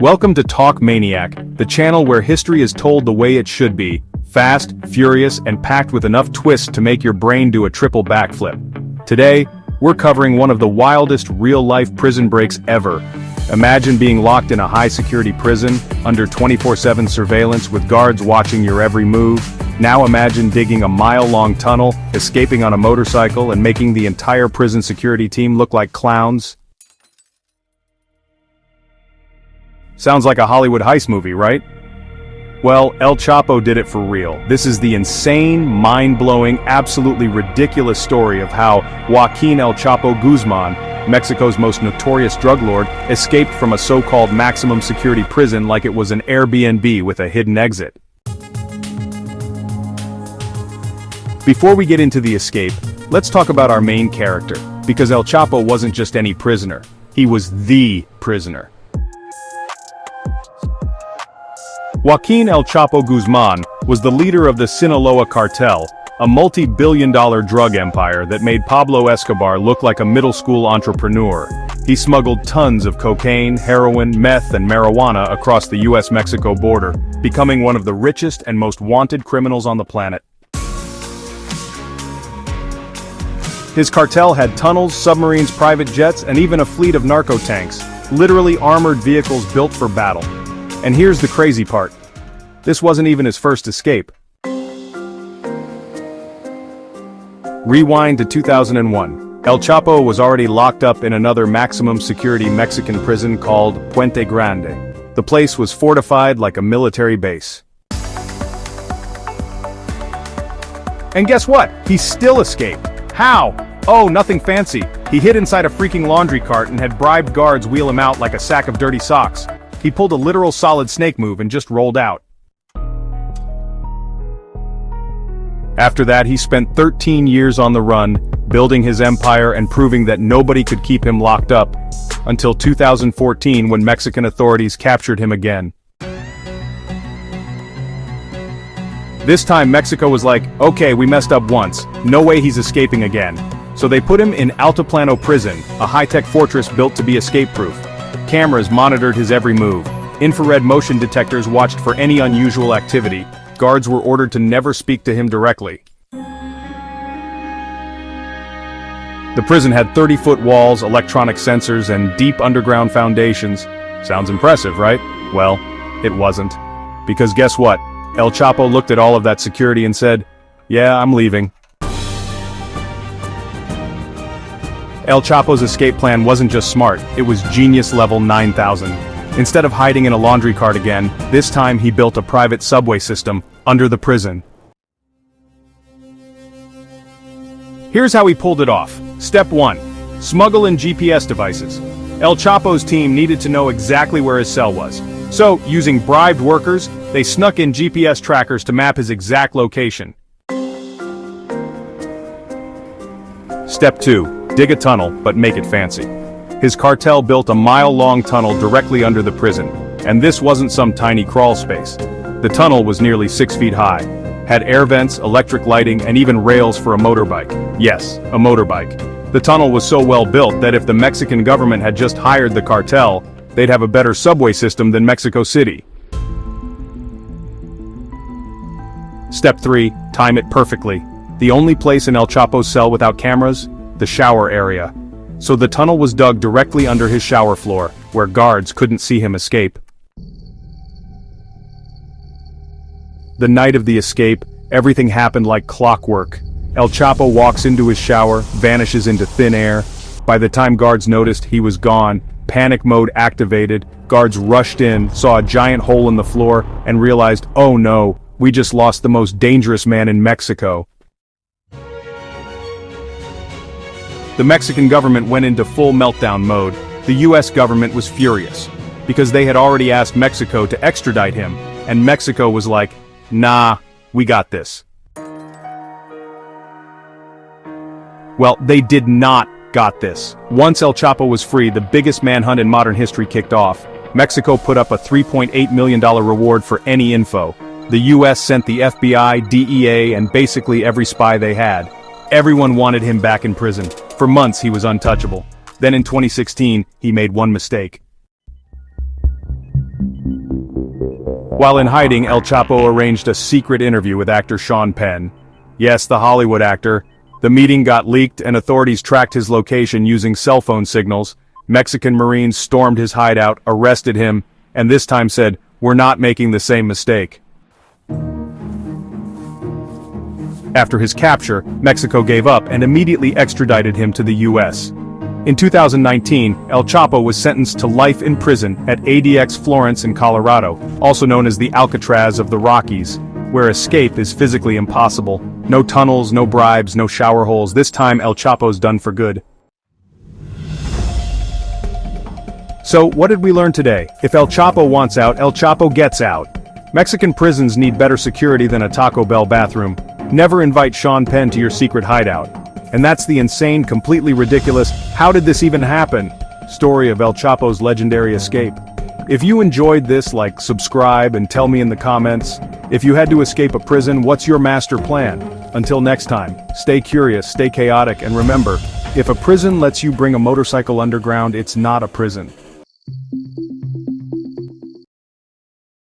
Welcome to Talk Maniac, the channel where history is told the way it should be, fast, furious, and packed with enough twists to make your brain do a triple backflip. Today, we're covering one of the wildest real-life prison breaks ever. Imagine being locked in a high-security prison, under 24/7 surveillance with guards watching your every move. Now imagine digging a mile-long tunnel, escaping on a motorcycle, and making the entire prison security team look like clowns. Sounds like a Hollywood heist movie, right? Well, El Chapo did it for real. This is the insane, mind-blowing, absolutely ridiculous story of how Joaquín El Chapo Guzmán, Mexico's most notorious drug lord, escaped from a so-called maximum security prison like it was an Airbnb with a hidden exit. Before we get into the escape, let's talk about our main character, because El Chapo wasn't just any prisoner. He was the prisoner. Joaquín El Chapo Guzmán was the leader of the Sinaloa cartel, a multi-billion-dollar drug empire that made Pablo Escobar look like a middle-school entrepreneur. He smuggled tons of cocaine, heroin, meth, and marijuana across the US-Mexico border, becoming one of the richest and most wanted criminals on the planet. His cartel had tunnels, submarines, private jets, and even a fleet of narco tanks, literally armored vehicles built for battle. And here's the crazy part. This wasn't even his first escape. Rewind to 2001. El Chapo was already locked up in another maximum security Mexican prison called Puente Grande. The place was fortified like a military base. And guess what? He still escaped. How? Oh, nothing fancy. He hid inside a freaking laundry cart and had bribed guards wheel him out like a sack of dirty socks. He pulled a literal solid snake move and just rolled out. After that, he spent 13 years on the run, building his empire and proving that nobody could keep him locked up, until 2014 when Mexican authorities captured him again. This time Mexico was like, okay, we messed up once, no way he's escaping again. So they put him in Altiplano Prison, a high-tech fortress built to be escape-proof. Cameras monitored his every move. Infrared motion detectors watched for any unusual activity. Guards were ordered to never speak to him directly. The prison had 30-foot walls, electronic sensors, and deep underground foundations. Sounds impressive, right? Well, it wasn't. Because guess what? El Chapo looked at all of that security and said, "Yeah, I'm leaving." El Chapo's escape plan wasn't just smart, it was genius level 9,000. Instead of hiding in a laundry cart again, this time he built a private subway system under the prison. Here's how he pulled it off. Step 1. Smuggle in GPS devices. El Chapo's team needed to know exactly where his cell was. So, using bribed workers, they snuck in GPS trackers to map his exact location. Step 2. Dig a tunnel, but make it fancy. His cartel built a mile-long tunnel directly under the prison, and this wasn't some tiny crawl space. The tunnel was nearly 6 feet high, had air vents, electric lighting, and even rails for a motorbike. Yes, a motorbike. The tunnel was so well built that if the Mexican government had just hired the cartel, they'd have a better subway system than Mexico City. Step 3. Time it perfectly. The only place in El Chapo's cell without cameras? The shower area. So the tunnel was dug directly under his shower floor, where guards couldn't see him escape. The night of the escape, everything happened like clockwork. El Chapo walks into his shower, vanishes into thin air. By the time guards noticed, he was gone. Panic mode activated. Guards rushed in, saw a giant hole in the floor, and realized, oh no, we just lost the most dangerous man in Mexico. The Mexican government went into full meltdown mode. The US government was furious, because they had already asked Mexico to extradite him, and Mexico was like, nah, we got this. Well, they did not got this. Once El Chapo was free, the biggest manhunt in modern history kicked off. Mexico put up a $3.8 million reward for any info. The US sent the FBI, DEA, and basically every spy they had. Everyone wanted him back in prison. For months he was untouchable. Then in 2016, he made one mistake. While in hiding, El Chapo arranged a secret interview with actor Sean Penn. Yes, the Hollywood actor. The meeting got leaked and authorities tracked his location using cell phone signals. Mexican Marines stormed his hideout, arrested him, and this time said, "We're not making the same mistake." After his capture, Mexico gave up and immediately extradited him to the US. In 2019, El Chapo was sentenced to life in prison at ADX Florence in Colorado, also known as the Alcatraz of the Rockies, where escape is physically impossible. No tunnels, no bribes, no shower holes. This time El Chapo's done for good. So, what did we learn today? If El Chapo wants out, El Chapo gets out. Mexican prisons need better security than a Taco Bell bathroom. Never invite Sean Penn to your secret hideout. And that's the insane, completely ridiculous, how did this even happen? Story of El Chapo's legendary escape. If you enjoyed this, subscribe and tell me in the comments. If you had to escape a prison, what's your master plan? Until next time, stay curious, stay chaotic, and remember, if a prison lets you bring a motorcycle underground, it's not a prison.